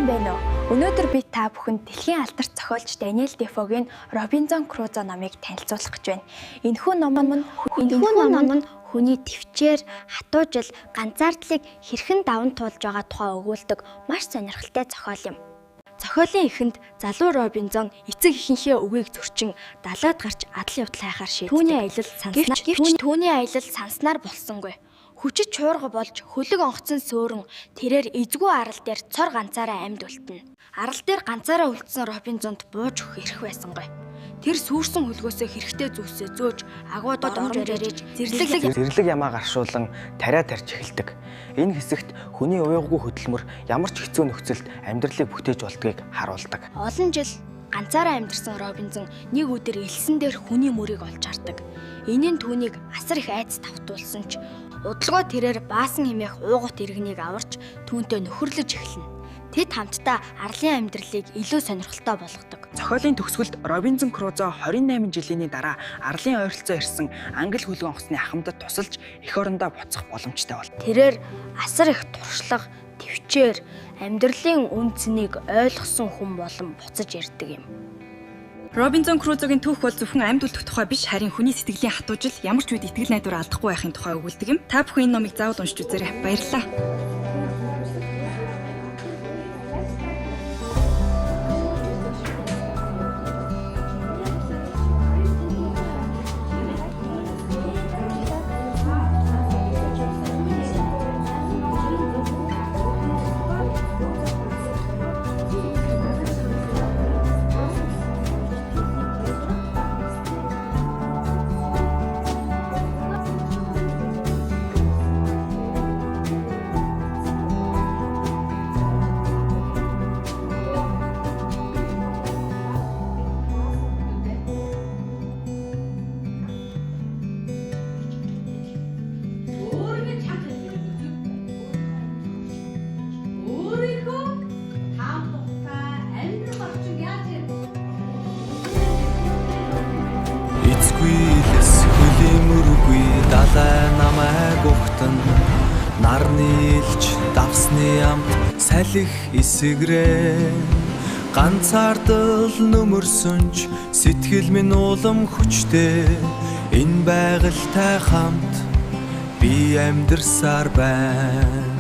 Сайн байна уу? Өнөөдөр би та бүхэнд дэлхийн алдарт зохиолч Даниэл Дефогийн Робинзон Крузо номыг танилцуулах гэж байна. Энэхүү ном нь хүний төвчээр, хатуу жил, ганцаардлыг хэрхэн даван туулж байгаа тухай өгүүлдэг маш сонирхолтой зохиол юм. Зохиолын эхэнд залуу Робинзон эцэг эхийнхээ үгийг зөрчин далайд гарч адал явдал хайхаар шийддэг. Гэвч түүний аялал санснаар болсонгүй. Хүчит чуурга болж хөлөг онгоцон сөөрөн тэрээр эзгүй арал дээр цор ганцаараа амьд үлдэнэ. Арал дээр ганцаараа үлдсэн Робинзонд бууж өгөх эрх байсангүй. Тэр сүрсэн хөлгөөсөө хэрэгтэй зүйлсээ зөөж агууд оромж өрөөж зэрлэг ямаа гаршуулан тариа тарьж эхэлдэг. Энэ хэсэгт хүний уйггүй хөдөлмөр ямар ч хэцүү нөхцөлд амьдралыг бүтээж болдгийг харуулдаг. Олон жил ганцаараа амьдарсан Робинзон нэг өдөр элсэн дээр хүний мөрийг олж хардаг. Энэ нь түүнийг асар их айц тавтуулсан ч удалгүй тэрээр баасан хэмээх уугут иргэнийг аварч түүнтэй нөхөрлөж эхэлнэ. Тэд хамтдаа арлын амьдралыг илүү сонирхолтой болгодог. Зохиолын төгсгөлд Робинзон Крузо 28 жилийн дараа арлын ойролцоо ирсэн англи хөлгөн онгоцны ахмадад тусалж эх орондоо буцах боломжтой бол. Тэрээр асар их туршлага, төвчээр амьдралын үн цэнийг ойлгосон хүн болон буцаж ирдэг юм. Робинзон Крузогийн түүх бол зөвхөн амьд үлдэх тухай биш, харин хүний сэтгэлийн хатуужил ямар ч үед итгэл найдвар алдахгүй байхын тухай өгүүлдэг юм. Та бүхэн энэ номыг заавал уншиж үзээрэй. Баярлалаа. Далай намайг ухтан нарны илч давсны амт салхи эсгэрээ ганцаардал нөмөрсөнч сэтгэл минь улам хүчтэй энэ байгальтай хамт би амьдарсаар байна.